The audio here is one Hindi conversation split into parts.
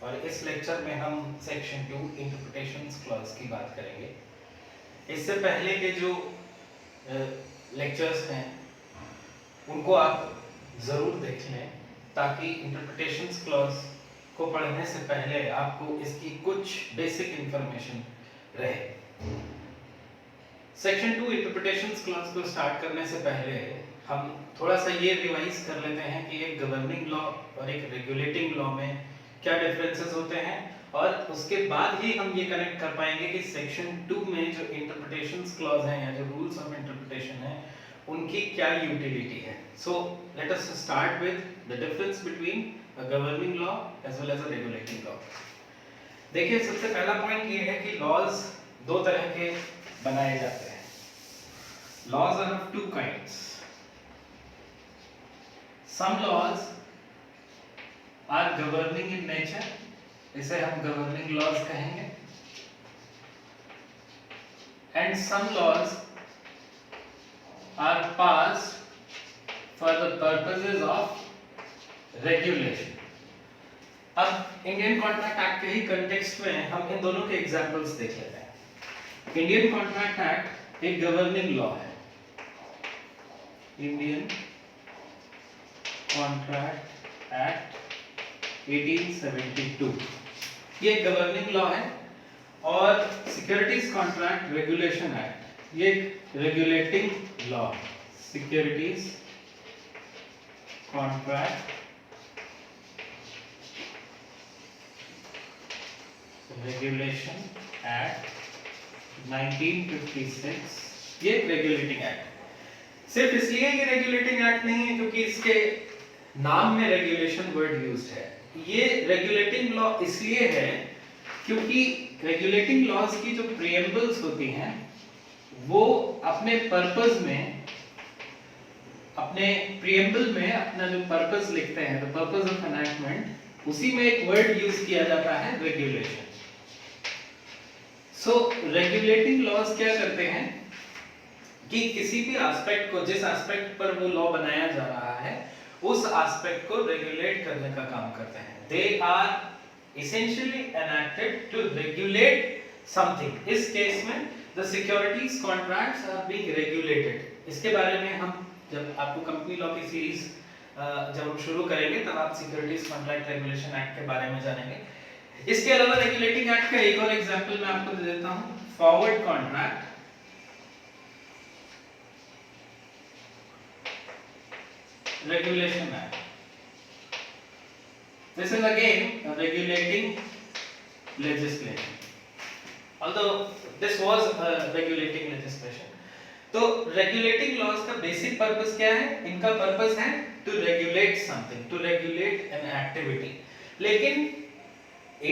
और इस लेक्चर में हम सेक्शन 2 इंटरप्रिटेशंस क्लॉज की बात करेंगे। इससे पहले के जो लेक्चर्स हैं उनको आप ज़रूर देख लें ताकि इंटरप्रिटेशंस क्लॉज को पढ़ने से पहले आपको इसकी कुछ बेसिक इंफॉर्मेशन रहे। सेक्शन 2 इंटरप्रिटेशंस क्लॉज को स्टार्ट करने से पहले हम थोड़ा सा ये रिवाइज कर लेते हैं कि एक गवर्निंग लॉ और एक रेगुलेटिंग लॉ में क्या डिफरेंसेस होते हैं, और उसके बाद ही हम ये कनेक्ट कर पाएंगे कि सेक्शन 2 में जो इंटरप्रिटेशंस क्लॉज हैं या जो रूल्स ऑफ इंटरप्रिटेशन है उनकी क्या यूटिलिटी है। So let us start with the difference between a governing law as well as a regulating law. देखिए, सबसे पहला पॉइंट ये है कि लॉज दो तरह के बनाए जाते हैं। Laws are of two kinds. Some laws are governing in nature, इसे हम governing laws कहेंगे, and some laws are passed for the purposes of regulation. अब इंडियन कॉन्ट्रैक्ट एक्ट के ही कंटेक्स्ट में हम इन दोनों के एग्जांपल्स देख लेते हैं। इंडियन कॉन्ट्रैक्ट एक्ट एक गवर्निंग लॉ है। इंडियन कॉन्ट्रैक्ट एक्ट 1872 ये गवर्निंग लॉ है, और सिक्योरिटीज कॉन्ट्रैक्ट रेगुलेशन एक्ट ये regulating law. Securities contract regulation act 1956 ये रेगुलेटिंग एक्ट। सिर्फ इसलिए ये रेगुलेटिंग एक्ट नहीं है क्योंकि इसके नाम में रेगुलेशन वर्ड यूज्ड है। ये रेगुलेटिंग लॉ इसलिए है क्योंकि रेगुलेटिंग लॉज की जो प्रीएम्बल्स होती हैं वो अपने पर्पस में, अपने प्रीएम्बल में अपना जो पर्पस लिखते हैं, द पर्पस ऑफ एनैक्टमेंट, उसी में एक वर्ड यूज किया जाता है रेगुलेशन। सो रेगुलेटिंग लॉज क्या करते हैं कि किसी भी एस्पेक्ट को, जिस एस्पेक्ट पर वो लॉ बनाया जा रहा है उस एस्पेक्ट को रेगुलेट करने का काम करते हैं। They are essentially enacted to regulate something. इस केस में the securities contracts are being regulated. इसके बारे में हम जब आपको कंपनी लॉ की सीरीज जब हम शुरू करेंगे तब आप सिक्योरिटीज कॉन्ट्रैक्ट रेगुलेशन एक्ट के बारे में जानेंगे। इसके अलावा रेगुलेटिंग एक्ट का एक और एग्जांपल मैं आपको दे देता हूं, forward contract Regulation Act. This is again a regulating legislation. Although this was a regulating legislation. तो regulating laws का basic purpose क्या है? इनका purpose है to regulate something, to regulate an activity. लेकिन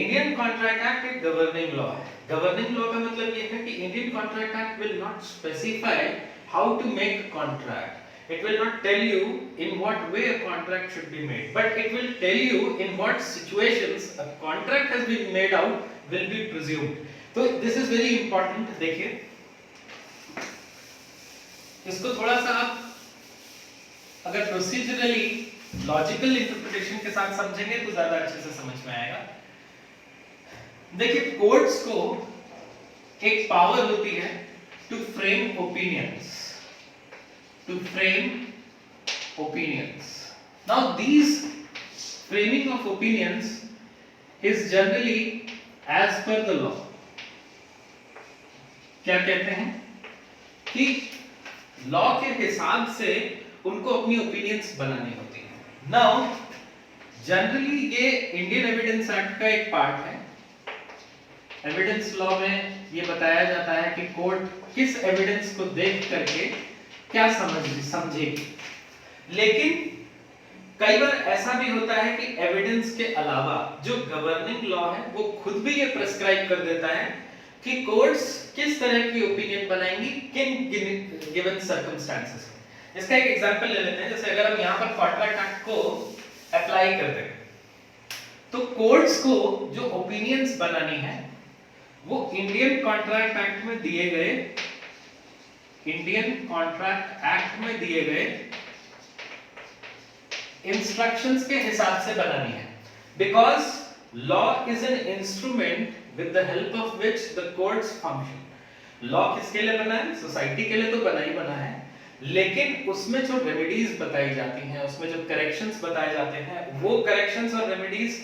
Indian Contract Act एक governing law है। Governing law का मतलब ये है कि Indian Contract Act will not specify how to make a contract. It will not tell you in what way a contract should be made, but it will tell you in what situations a contract has been made out will be presumed. So this is very important. देखिए, इसको थोड़ा सा आप अगर प्रोसीजरली लॉजिकल इंटरप्रिटेशन के साथ समझेंगे तो ज्यादा अच्छे से समझ में आएगा। देखिए, कोर्ट्स को एक पावर होती है to frame opinions, to frame opinions. Now these framing of opinions is generally as per the law. क्या कहते हैं कि लॉ के हिसाब से उनको अपनी ओपिनियंस बनानी होती है। Now जनरली ये इंडियन एविडेंस एक्ट का एक पार्ट है। एविडेंस लॉ में ये बताया जाता है कि कोर्ट किस एविडेंस को देख करके क्या समझेगी। लेकिन कई बार ऐसा भी होता है कि एविडेंस के अलावा जो गवर्निंग लॉ है वो खुद भी ये प्रेस्क्राइब कर देता है कि कोर्ट्स किस तरह की ओपिनियन बनाएंगी किन गिवन सर्कमस्टेंसेस में। इसका एक एग्जांपल ले लेते हैं। जैसे अगर हम यहाँ पर कॉन्ट्रैक्ट एक्ट को अप्लाई करते हैं तो कोर्ट्स को जो ओपिनियंस बनानी है वो इंडियन कॉन्ट्रैक्ट एक्ट में दिए गए, इंडियन कॉन्ट्रैक्ट एक्ट में दिए गए इंस्ट्रक्शंस के हिसाब से बनानी है। Because Law is an instrument with the help of which the courts function. Law किसके लिए बना है? सोसाइटी के लिए तो बना ही बना है, लेकिन उसमें जो रेमेडीज बताई जाती हैं, उसमें जो करेक्शंस बताए जाते हैं, वो करेक्शंस और रेमेडीज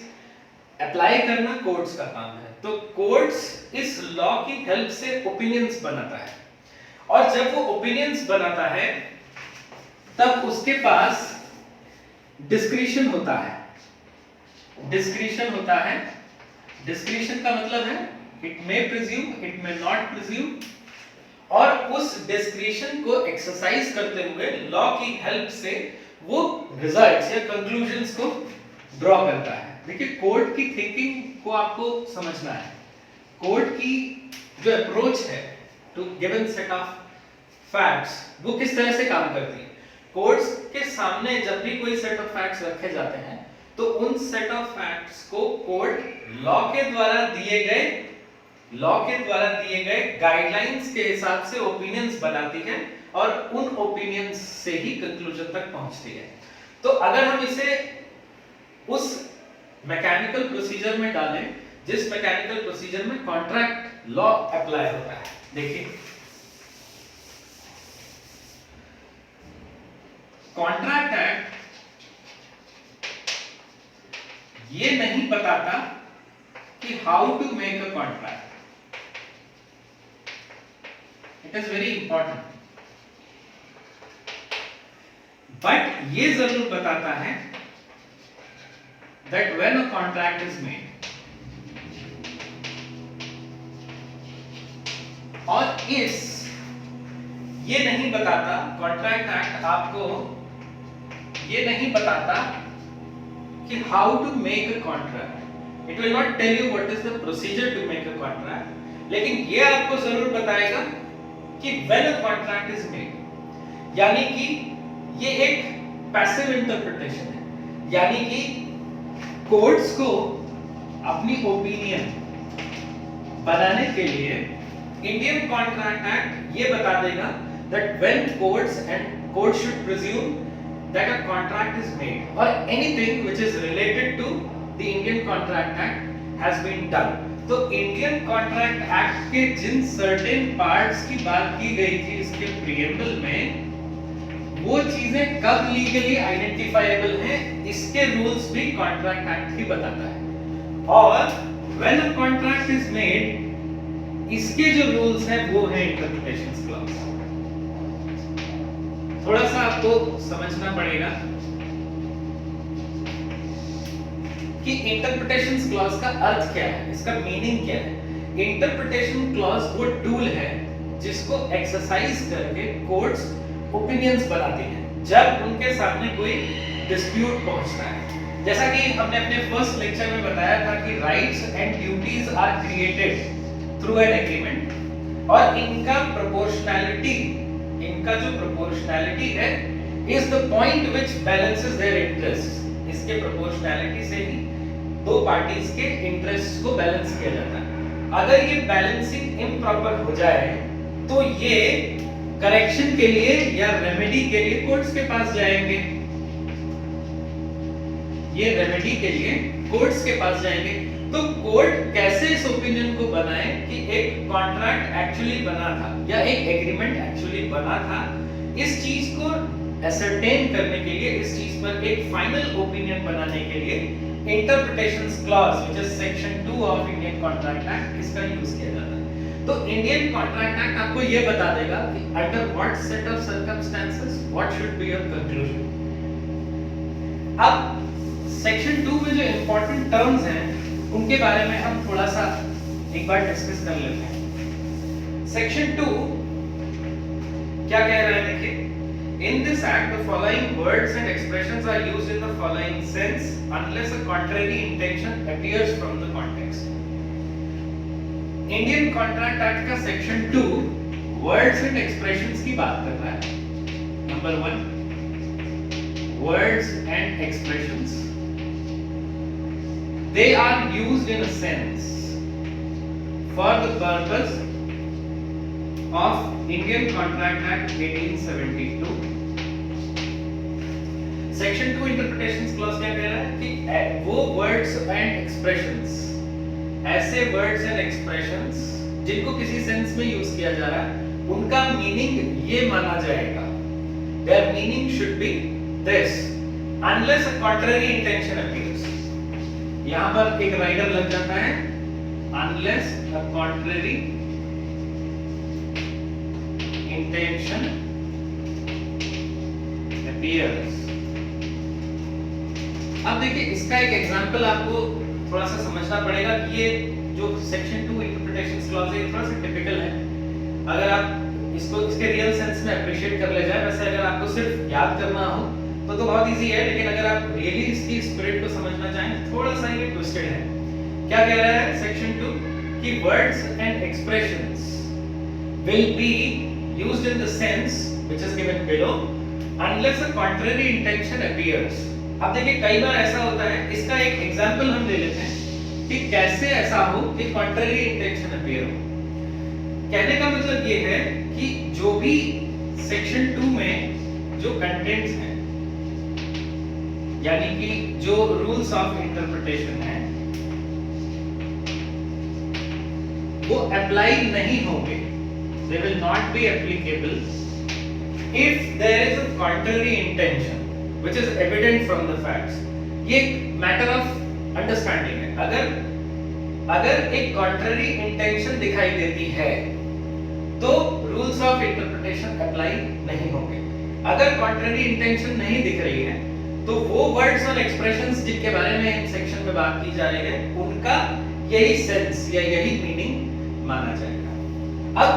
अप्लाई करना कोर्ट्स का काम है। तो कोर्ट्स इस लॉ की हेल्प से ओपिनियंस बनाता है, और जब वो ओपिनियंस बनाता है तब उसके पास डिस्क्रिशन होता है। डिस्क्रिशन होता है, डिस्क्रिशन का मतलब है it may presume, it may not presume, और उस डिस्क्रिशन को एक्सरसाइज करते हुए लॉ की हेल्प से वो रिजल्ट्स या कंक्लूजन्स को ड्रॉ करता है। देखिए कोर्ट की थिंकिंग को आपको समझना है। कोर्ट की जो अप्रोच है to given set of facts, वो किस तरह से काम करती है। कोर्ट्स के सामने जब भी कोई सेट ऑफ फैक्ट्स रखे जाते हैं तो उन सेट ऑफ फैक्ट्स को कोर्ट लॉ के द्वारा दिए गए गाइडलाइंस के हिसाब से ओपिनियंस बनाती है, और उन ओपिनियंस से ही कंक्लूजन तक पहुंचती है। तो अगर हम इसे उस मैकेनिकल प्रोसीजर में डालें जिस मैकेनिकल प्रोसीजर में कॉन्ट्रैक्ट लॉ अप्लाई होता है, देखिए कॉन्ट्रैक्ट एक्ट ये नहीं बताता कि how to make a contract. It is very important, but ये जरूर बताता है that when a contract is made, और ये नहीं बताता, कॉन्ट्रैक्ट एक्ट आपको ये नहीं बताता कि how to make a contract. It will not tell you what is the procedure to make a contract, लेकिन ये आपको जरूर बताएगा कि when a contract is made, यानी कि ये एक पैसिव इंटरप्रिटेशन है, यानी कि कोर्ट्स को अपनी ओपिनियन बनाने के लिए इंडियन कॉन्ट्रैक्ट एक्ट ये बता देगा that when courts should presume that a contract is made or anything which is related to the Indian Contract Act has been done। तो इंडियन कॉन्ट्रैक्ट एक्ट के जिन सर्टेन पार्ट्स की बात की गई थी इसके प्रीएम्बल में, वो चीजें कब लीगली आइडेंटिफाइबल हैं, इसके रूल्स भी कॉन्ट्रैक्ट एक्ट ही बताता है। और when a contract is made, इसके जो रूल्स हैं वो है इंटरप्रिटेशंस क्लॉज। थोड़ा सा आपको समझना पड़ेगा कि इंटरप्रिटेशंस क्लॉज का अर्थ क्या है, इसका मीनिंग क्या है। इंटरप्रिटेशन क्लॉज वो टूल है जिसको एक्सरसाइज करके कोर्ट्स ओपिनियंस बनाती हैं जब उनके सामने कोई डिस्प्यूट पहुंचता है। जैसा कि हमने अपने फर्स्ट लेक्चर में बताया था कि rights and duties are created through an agreement, और इनका जो प्रोपोर्शनैलिटी है is the point which balances their interest. इसके प्रोपोर्शनैलिटी से ही दो पार्टीज के इंटरेस्ट को बैलेंस किया जाता है। अगर ये बैलेंसिंग इम्प्रॉपर हो जाए तो ये करेक्शन के लिए या रेमेडी के लिए कोर्ट्स के पास जाएंगे, ये रेमेडी के लिए कोर्ट्स के पास जाएंगे। तो कोर्ट कैसे इस ओपिनियन को बनाए कि एक कॉन्ट्रैक्ट एक्चुअली बना था या एक एग्रीमेंट एक्चुअली बना था, इस चीज को एसरटेन करने के लिए, इस चीज पर एक फाइनल ओपिनियन बनाने के लिए interpretations clause which is section 2 of Indian contract act, इसका यूज किया जाता है। तो इंडियन कॉन्ट्रैक्ट एक्ट आपको ये बता देगा कि under what set of circumstances what should be your conclusion. अब सेक्शन 2 में जो इंपॉर्टेंट टर्म्स हैं उनके बारे में हम थोड़ा सा एक बार डिस्कस कर लेते हैं। सेक्शन 2 क्या कह रहा है, देखिए, in this act the following words and expressions are used in the following sense unless a contrary intention appears from the context. Indian contract act का सेक्शन 2 वर्ड्स एंड एक्सप्रेशंस की बात कर रहा है। Number 1, words and expressions, they are used in a sense for the purpose of Indian Contract Act 1872, section 2 interpretations clause क्या कह रहा है कि वो वर्ड्स एंड एक्सप्रेशंस, ऐसे वर्ड्स एंड एक्सप्रेशंस जिनको किसी सेंस में यूज किया जा रहा है, उनका मीनिंग ये माना जाएगा, their meaning should be this unless a contrary intention appears. यहां पर एक राइडर लग जाता है, unless a contrary intention appears. अब देखिए इसका एक एग्जांपल आपको थोड़ा सा समझना पड़ेगा कि ये जो सेक्शन 2 इंटरप्रिटेशंस क्लॉज है थोड़ा सा टिपिकल है। अगर आप इसको इसके रियल सेंस में अप्रिशिएट कर ले जाए, वैसे अगर आपको सिर्फ याद करना हो तो बहुत इजी है, लेकिन अगर आप रियली इसकी स्पिरिट को समझना चाहें तो थोड़ा सा ये ट्विस्टेड है। क्या कह रहा है सेक्शन 2 कि words and expressions will be used in the sense which is given below unless a contrary intention appears. अब देखिए कई बार ऐसा होता है, इसका एक एग्जांपल हम ले लेते हैं कि कैसे ऐसा हो कि contrary intention appear हो। कहने का मतलब ये है कि जो भी सेक्शन 2 में जो कंटेंट्स हैं, यानी कि जो रूल्स ऑफ इंटरप्रिटेशन है, वो अप्लाई नहीं होंगे, they will not be applicable if there is a contrary intention which is evident from the facts. ये matter of understanding है। अगर एक contrary intention दिखाई देती है तो rules of interpretation apply नहीं होंगे। अगर contrary intention नहीं दिख रही है तो वो words और expressions जिनके बारे में इन सेक्शन में बात की जा रही है, उनका यही सेंस या यही मीनिंग माना जाएगा। अब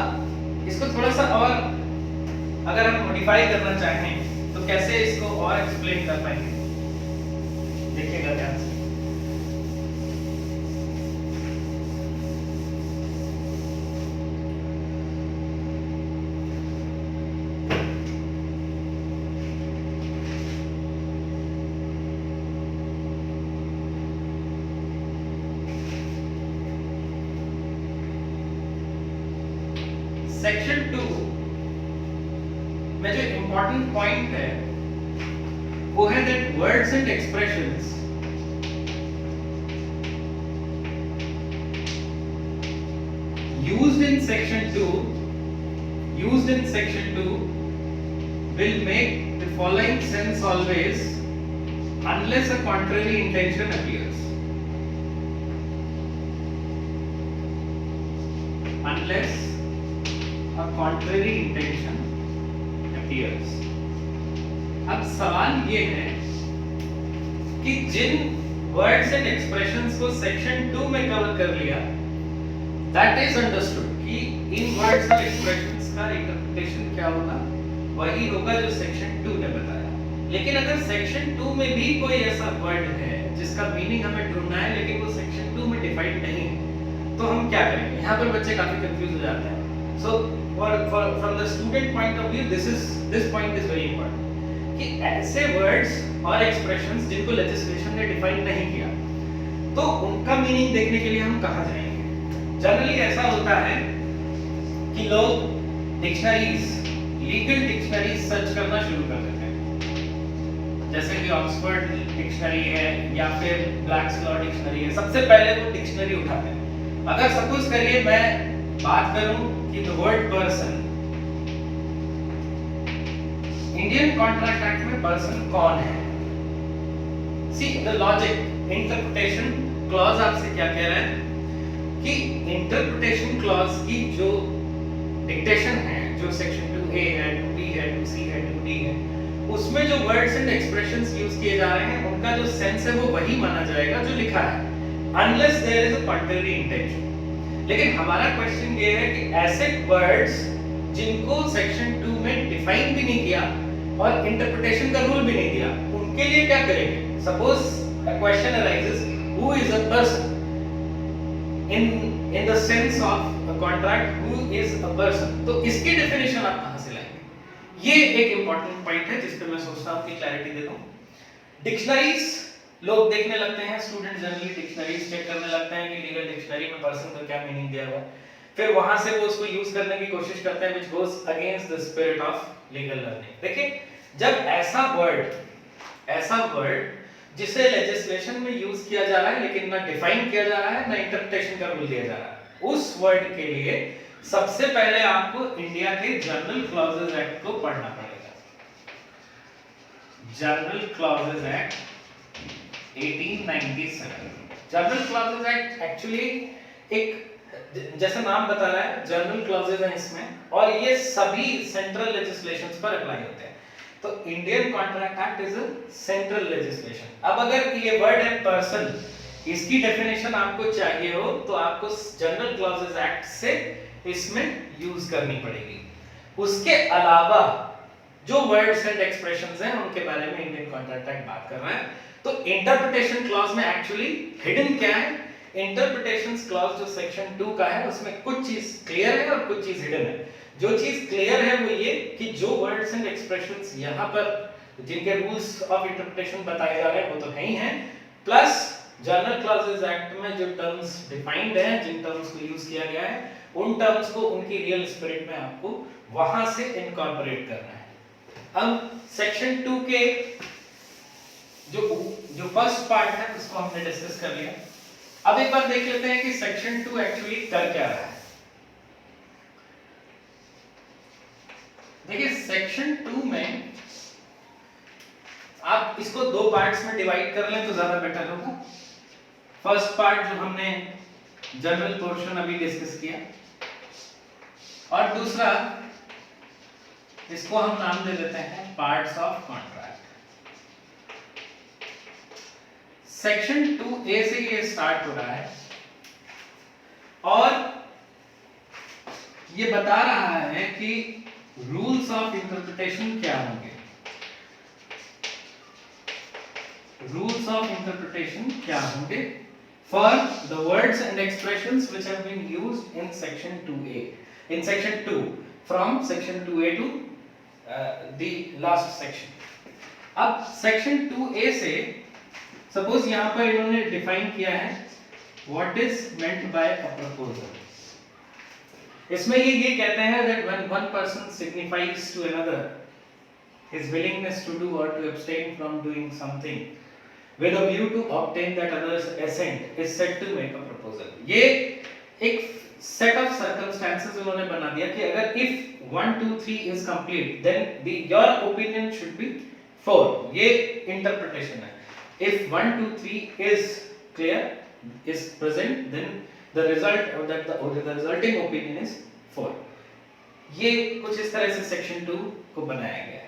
इसको थोड़ा सा और अगर हम मॉडिफाई करना चाहें तो कैसे इसको और एक्सप्लेन कर पाएंगे, देखिएगा ध्यान से। सेक्शन 2 में जो इंपॉर्टेंट पॉइंट है वो है that words and expressions used in section 2 will make the following sense always unless a contrary intention appears. Unless a contrary intention appears. अब सवाल ये है कि जिन वर्ड्स एंड एक्सप्रेशंस को सेक्शन 2 में कवर कर लिया, that is understood कि इन वर्ड्स और एक्सप्रेशंस का इंटरप्रिटेशन क्या होगा, वही होगा जो सेक्शन 2 ने बताया। लेकिन अगर सेक्शन 2 में भी कोई ऐसा वर्ड है जिसका मीनिंग हमें ढूंढना है लेकिन वो सेक्शन 2 में डिफाइंड नहीं है, तो हम क्या करेंगे? यहाँ पर बच्चे काफी कंफ्यूज हो जाते हैं। So from the student point of view, this point is very important कि ऐसे वर्ड्स और एक्सप्रेशंस जिनको लेजिस्लेशन ने डिफाइन नहीं किया, तो उनका मीनिंग देखने के लिए हम कहाँ जाएंगे? जनरली ऐसा होता है कि लोग डिक्शनरीज, लीगल डिक्शनरीज सर्च करना शुरू कर देते हैं, जैसे कि ऑक्सफोर्ड डिक्शनरी है या फिर ब्लैक्स लॉ डिक्शनरी है। सबसे पहले वो डिक्शनरी उठाते हैं। अगर सपोज करिए मैं बात करूं कि the word person, Indian contract act में पर्सन कौन है? See the logic, interpretation clause आपसे क्या कह रहा है कि इंटरप्रिटेशन क्लॉज की जो डिक्टेशन है, जो सेक्शन 2A है, 2B है, 2C है, 2D है, उसमें जो वर्ड्स एंड एक्सप्रेशंस यूज किए जा रहे हैं उनका जो सेंस है वो वही माना जाएगा जो लिखा है, unless there is a contrary intention. लेकिन हमारा क्वेश्चन ये है कि ऐसे वर्ड्स जिनको सेक्शन 2 में डिफाइन भी नहीं किया और इंटरप्रिटेशन का रूल भी नहीं दिया, उनके लिए क्या करेंगे? Suppose a question arises, who is a person in the sense of a contract, who is a person, तो इसकी डेफिनेशन आप कहां से लाएंगे? ये एक इंपॉर्टेंट पॉइंट है जिस पे मैं सोचता हूं कि क्लैरिटी दे दूं। डिक्शनरीज लोग देखने लगते हैं, स्टूडेंट जनरली डिक्शनरीज चेक करने लगते हैं कि लीगल डिक्शनरी में पर्सन का क्या मीनिंग दिया हुआ है, फिर वहां से वो उसको यूज करने की कोशिश करते हैं, which goes against the spirit of legal learning। देखिए, जब ऐसा वर्ड ऐसा वर्ड जिसे लेजिस्लेशन में यूज किया जा रहा है लेकिन ना डिफाइन किया जा रहा है ना इंटरप्रिटेशन का रूल दिया जा रहा है, उस वर्ड के लिए सबसे पहले आपको इंडिया के जनरल क्लॉजेज एक्ट को पढ़ना पड़ेगा। General clauses act 1897। General clauses act actually एक जैसा नाम बता रहा है जनरल क्लॉजेज है इसमें, और ये सभी सेंट्रल लेजिस्लेशंस पर अप्लाई होते हैं। तो Indian contract act is a central legislation. अब अगर ये वर्ड है पर्सन, इसकी डेफिनेशन आपको चाहिए हो तो आपको जनरल क्लॉजेज एक्ट से इसमें यूज करनी पड़ेगी। उसके अलावा जो वर्ड्स एंड एक्सप्रेशंस हैं उनके बारे में इंडियन कॉन्ट्रैक्ट एक्ट बात कर रहा है। तो इंटरप्रिटेशन क्लॉज में एक्चुअली हिडन क्या है, इंटरप्रिटेशन क्लॉज जो सेक्शन 2 का है उसमें कुछ चीज क्लियर है और कुछ चीज हिडन है। जो चीज क्लियर है वो ये कि जो वर्ड्स एंड एक्सप्रेशंस यहाँ पर जिनके रूल्स ऑफ इंटरप्रिटेशन बताए जा रहे हैं वो तो है ही हैं, प्लस जनरल क्लॉजेज एक्ट में जो टर्म्स डिफाइंड हैं, जिन टर्म्स को यूज किया गया है, उन टर्म्स को उनकी रियल स्पिरिट में आपको वहां से इनकॉर्पोरेट करना है। अब सेक्शन 2 के जो फर्स्ट पार्ट है उसको हमने डिस्कस कर लिया। अब एक बार देख लेते हैं कि सेक्शन 2 एक्चुअली कर क्या रहा है। देखिए सेक्शन 2 में आप इसको दो पार्ट्स में डिवाइड कर लें तो ज्यादा बेटर होगा। फर्स्ट पार्ट जो हमने जनरल पोर्शन अभी डिस्कस किया, और दूसरा इसको हम नाम दे देते हैं parts of contract. Section 2A से ये स्टार्ट हो रहा है और ये बता रहा है कि रूल्स ऑफ इंटरप्रिटेशन क्या होंगे। रूल्स ऑफ इंटरप्रिटेशन क्या होंगे for the words and expressions which have been used in section 2A, in section 2, from section 2A to the last section। अब section 2A से suppose यहाँ पर इन्होंने define किया है what is meant by a proposal। इसमें ये कहते हैं that when one person signifies to another his willingness to do or to abstain from doing something with a view to obtain that other's assent is said to make a proposal। ये एक set of circumstances उन्होंने बना दिया कि अगर if 1 2 3 is complete then your opinion should be 4। ये interpretation है। If 1 2 3 is clear, is present, then the result or that the resulting opinion is 4। ये कुछ इस तरह से section 2 को बनाया गया है।